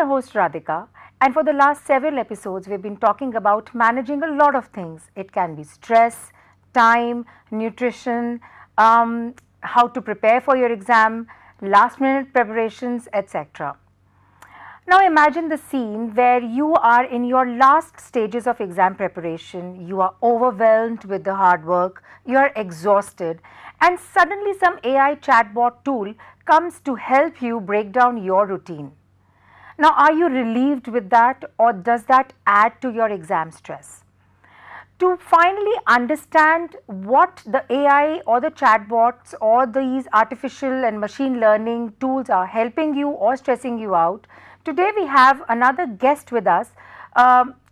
your host Radhika, and for the last several episodes we've been talking about managing a lot of things. It can be stress, time, nutrition, how to prepare for your exam, last minute preparations, etc. Now imagine the scene where you are in your last stages of exam preparation, you are overwhelmed with the hard work, you are exhausted, and suddenly some AI chatbot tool comes to help you break down your routine. Now, are you relieved with that, or does that add to your exam stress? To finally understand what the AI or the chatbots or these artificial and machine learning tools are helping you or stressing you out, today we have another guest with us,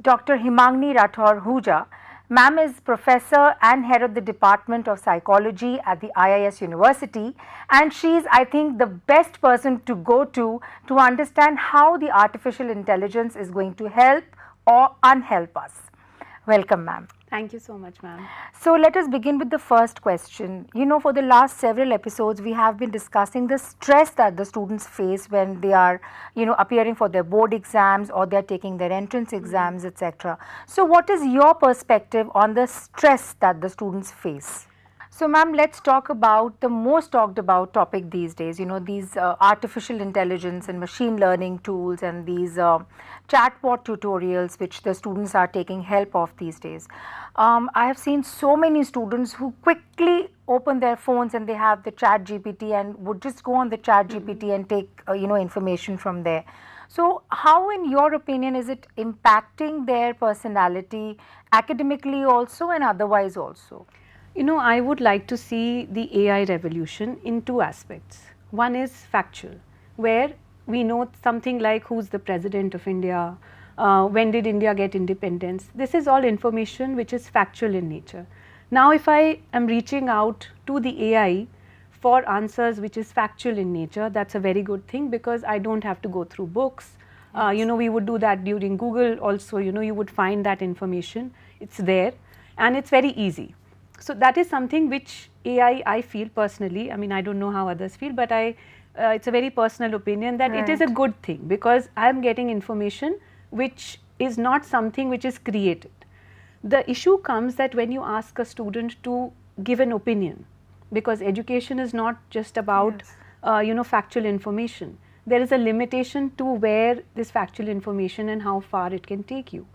Dr. Himangini Rathore Hooja. Ma'am is professor and head of the Department of Psychology at the IIS University, and she is, I think, the best person to go to understand how the artificial intelligence is going to help or unhelp us. Welcome, ma'am. Thank you so much, ma'am. So let us begin with the first question. You know, for the last several episodes, we have been discussing the stress that the students face when they are, appearing for their board exams or they are taking their entrance exams, etc. So what is your perspective on the stress that the students face? So, ma'am, let's talk about the most talked about topic these days, these artificial intelligence and machine learning tools and these chatbot tutorials which the students are taking help of these days. I have seen so many students who quickly open their phones and they have the chat GPT and would just go on the chat GPT and take, information from there. So, how in your opinion is it impacting their personality academically also and otherwise also? I would like to see the AI revolution in two aspects. One is factual, where we know something like who's the president of India, when did India get independence. This is all information which is factual in nature. Now, if I am reaching out to the AI for answers which is factual in nature, that's a very good thing because I don't have to go through books. We would do that during Google also, you would find that information. It's there and it's very easy. So that is something which AI, I feel personally, I don't know how others feel, but it's a very personal opinion that it is a good thing because I am getting information which is not something which is created. The issue comes that when you ask a student to give an opinion, because education is not just about, factual information. There is a limitation to where this factual information and how far it can take you.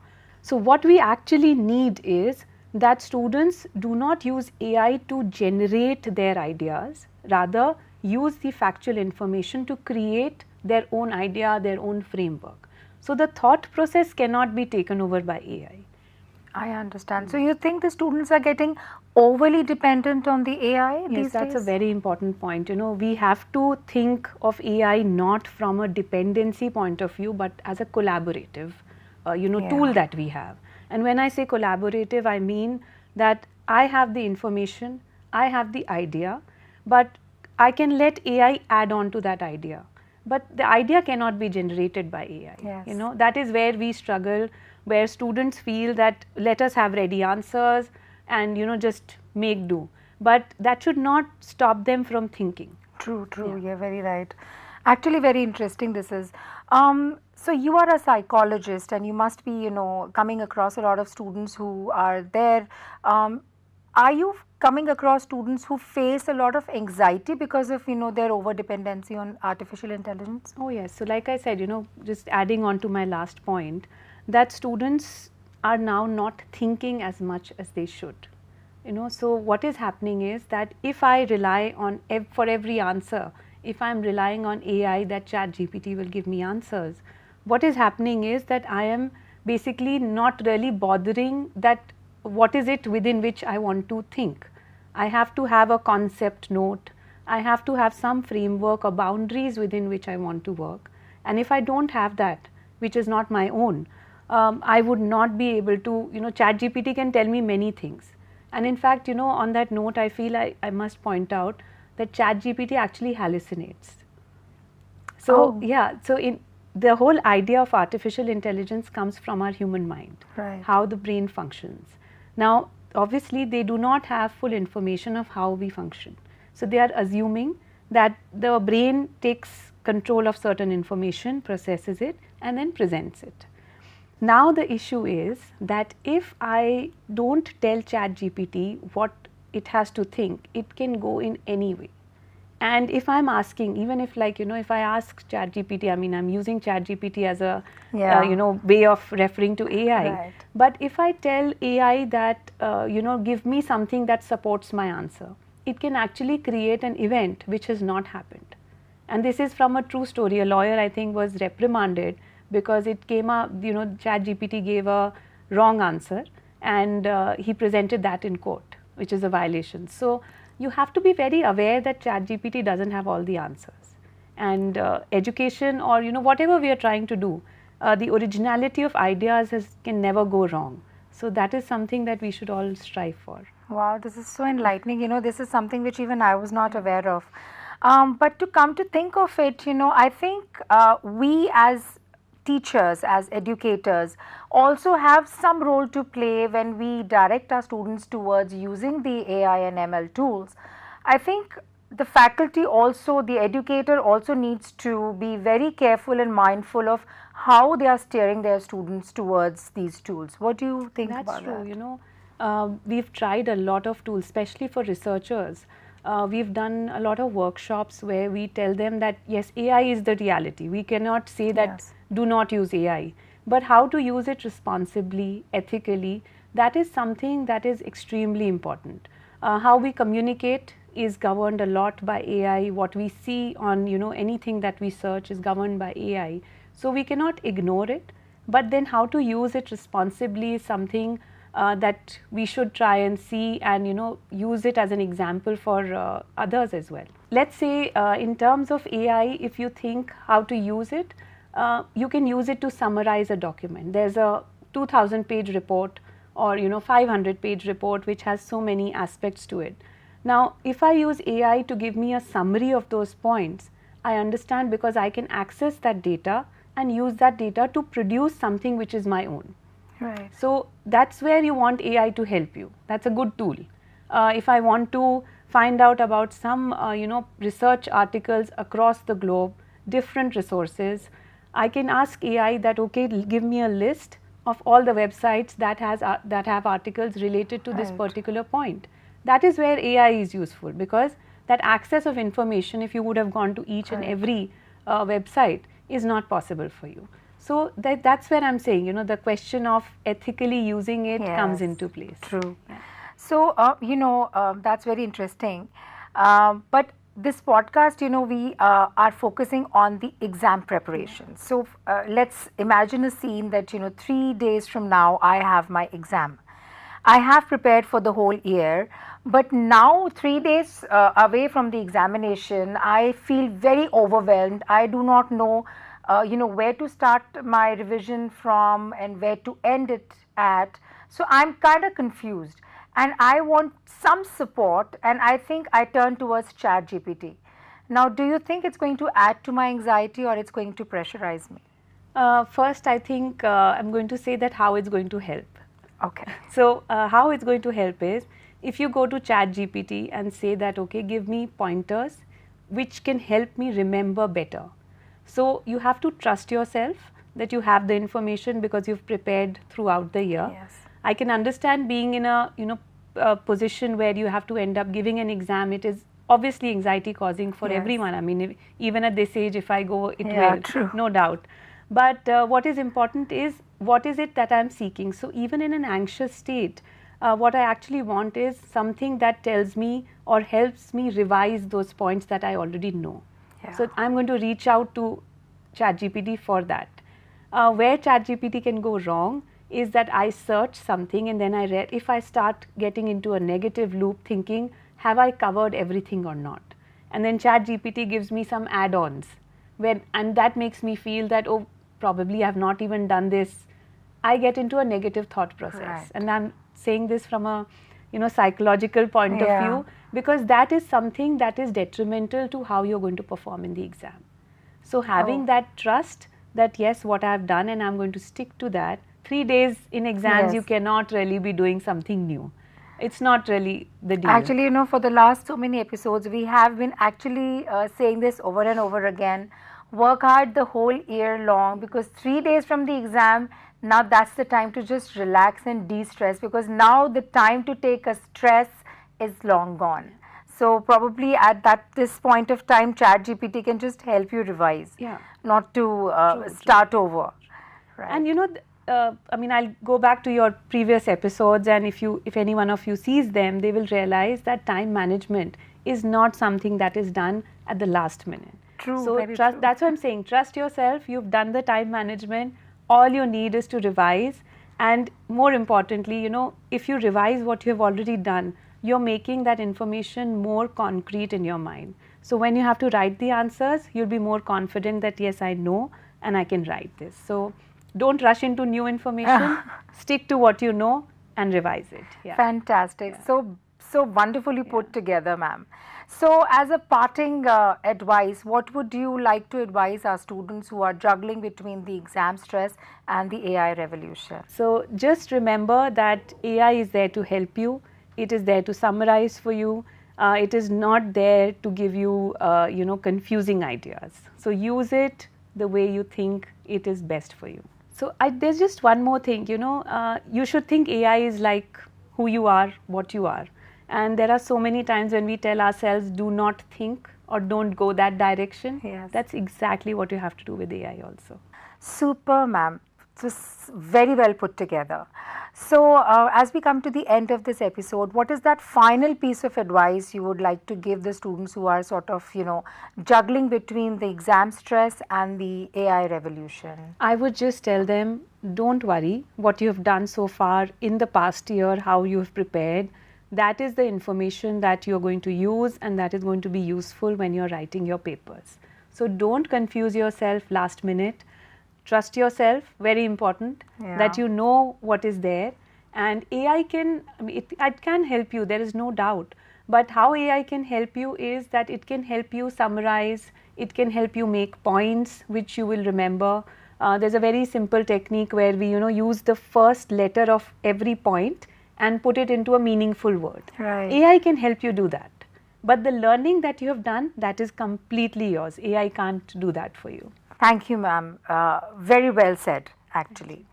So what we actually need is that students do not use AI to generate their ideas, rather use the factual information to create their own idea, their own framework. So the thought process cannot be taken over by AI. I understand. So you think the students are getting overly dependent on the AI these days? Yes, that's a very important point. We have to think of AI not from a dependency point of view, but as a collaborative, tool that we have. And when I say collaborative, I mean that I have the information, I have the idea, but I can let AI add on to that idea. But the idea cannot be generated by AI. Yes. That is where we struggle, where students feel that let us have ready answers and just make do. But that should not stop them from thinking. True, you're very right. Actually, very interesting this is. So you are a psychologist and you must be, coming across a lot of students who are there. Are you coming across students who face a lot of anxiety because of, their over-dependency on artificial intelligence? Oh yes. So like I said, just adding on to my last point, that students are now not thinking as much as they should. So what is happening is that if I rely on, for every answer, if I am relying on AI that chat GPT will give me answers, what is happening is that I am basically not really bothering that what is it within which I want to think. I have to have a concept note, I have to have some framework or boundaries within which I want to work. And if I don't have that, which is not my own, I would not be able to, chat GPT can tell me many things. And in fact, on that note, I feel I must point out that chat GPT actually hallucinates. So so in the whole idea of artificial intelligence comes from our human mind, how the brain functions. Now, obviously, they do not have full information of how we function. So they are assuming that the brain takes control of certain information, processes it, and then presents it. Now the issue is that if I don't tell ChatGPT what it has to think, it can go in any way. And if I'm asking, even if if I ask ChatGPT, I mean, I'm using ChatGPT as a, way of referring to AI. Right. But if I tell AI that, give me something that supports my answer, it can actually create an event which has not happened. And this is from a true story. A lawyer, I think, was reprimanded because it came up, ChatGPT gave a wrong answer, and he presented that in court, which is a violation. So you have to be very aware that ChatGPT doesn't have all the answers. And education, or whatever we are trying to do, the originality of ideas can never go wrong. So that is something that we should all strive for. Wow, this is so enlightening. This is something which even I was not aware of. But to come to think of it, I think we as teachers, as educators, also have some role to play when we direct our students towards using the AI and ML tools. I think the faculty also, the educator also needs to be very careful and mindful of how they are steering their students towards these tools. What do you think about that? That's true. We've tried a lot of tools, especially for researchers. We've done a lot of workshops where we tell them that yes, AI is the reality. We cannot say that do not use AI, but how to use it responsibly, ethically, that is something that is extremely important. How we communicate is governed a lot by AI. What we see on anything that we search is governed by AI. So we cannot ignore it, but then how to use it responsibly is something that we should try and see, and use it as an example for others as well. Let's say in terms of AI, if you think how to use it, you can use it to summarize a document. There's a 2000 page report or 500 page report which has so many aspects to it. Now if I use AI to give me a summary of those points, I understand because I can access that data and use that data to produce something which is my own. Right. So that's where you want AI to help you. That's a good tool. If I want to find out about some research articles across the globe, different resources, I can ask AI that okay, give me a list of all the websites that have articles related to this particular point. That is where AI is useful, because that access of information, if you would have gone to each and every website, is not possible for you. So that's where I'm saying, the question of ethically using it comes into place. True. Yeah. So, that's very interesting. But this podcast, we are focusing on the exam preparation. So, let's imagine a scene that, 3 days from now, I have my exam. I have prepared for the whole year, but now 3 days away from the examination, I feel very overwhelmed. I do not know where to start my revision from and where to end it at. So I'm kind of confused and I want some support, and I think I turn towards ChatGPT. Now, do you think it's going to add to my anxiety or it's going to pressurize me? First, I think I'm going to say that how it's going to help. Okay. So how it's going to help is if you go to ChatGPT and say that okay, give me pointers which can help me remember better. So you have to trust yourself that you have the information because you've prepared throughout the year. Yes. I can understand being in a position where you have to end up giving an exam. It is obviously anxiety causing for everyone. I mean, even at this age, if I go, it will, true. No doubt. But what is important is what is it that I'm seeking. So even in an anxious state, what I actually want is something that tells me or helps me revise those points that I already know. So I'm going to reach out to ChatGPT for that. Where ChatGPT can go wrong is that I search something and then I read, if I start getting into a negative loop thinking, have I covered everything or not? And then ChatGPT gives me some add-ons, and that makes me feel that, oh, probably I have not even done this. I get into a negative thought process. Right. And I'm saying this from a psychological point of view, because that is something that is detrimental to how you're going to perform in the exam. So having that trust that yes, what I've done and I'm going to stick to that. 3 days in exams, you cannot really be doing something new. It's not really the deal. Actually, for the last so many episodes, we have been actually saying this over and over again. work hard the whole year long, because 3 days from the exam, now that's the time to just relax and de-stress, because now the time to take a stress is long gone. So probably at this point of time, ChatGPT can just help you revise, Yeah. not to True. start over. Right. And I mean, I'll go back to your previous episodes, and if any one of you sees them, they will realize that time management is not something that is done at the last minute. True, So very trust. true. That's what I'm saying. Trust yourself. You've done the time management. All you need is to revise, and more importantly, if you revise what you have already done, you're making that information more concrete in your mind. So when you have to write the answers, you'll be more confident that yes, I know and I can write this. So don't rush into new information. Stick to what you know and revise it. Yeah. Fantastic. Yeah. So wonderfully put together, ma'am. So as a parting advice, what would you like to advise our students who are juggling between the exam stress and the AI revolution? So just remember that AI is there to help you. It is there to summarize for you. It is not there to give you, confusing ideas. So use it the way you think it is best for you. So there's just one more thing, you should think AI is like who you are, what you are. And there are so many times when we tell ourselves, do not think or don't go that direction. Yes. That's exactly what you have to do with AI also. Super, ma'am. Just very well put together. So as we come to the end of this episode, what is that final piece of advice you would like to give the students who are sort of, juggling between the exam stress and the AI revolution? I would just tell them, don't worry what you have done so far in the past year, how you have prepared. That is the information that you're going to use, and that is going to be useful when you're writing your papers. So don't confuse yourself last minute. Trust yourself, very important, that you know what is there. And AI it can help you, there is no doubt. But how AI can help you is that it can help you summarize, it can help you make points which you will remember. There's a very simple technique where we use the first letter of every point and put it into a meaningful word. Right. AI can help you do that. But the learning that you have done, that is completely yours. AI can't do that for you. Thank you, ma'am. Very well said, actually.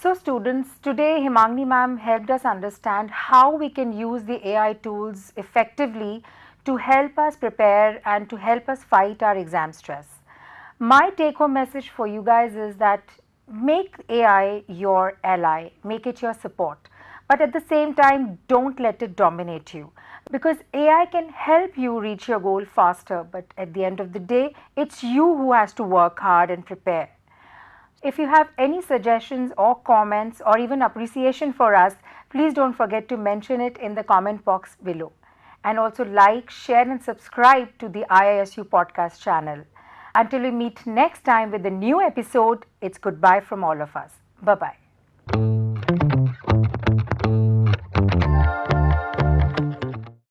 So students, today Himangini ma'am helped us understand how we can use the AI tools effectively to help us prepare and to help us fight our exam stress. My take-home message for you guys is that make AI your ally, make it your support, but at the same time, don't let it dominate you, because AI can help you reach your goal faster, but at the end of the day, it's you who has to work hard and prepare. If you have any suggestions or comments or even appreciation for us, please don't forget to mention it in the comment box below. And also like, share and subscribe to the IISU podcast channel. Until we meet next time with a new episode, it's goodbye from all of us. Bye-bye.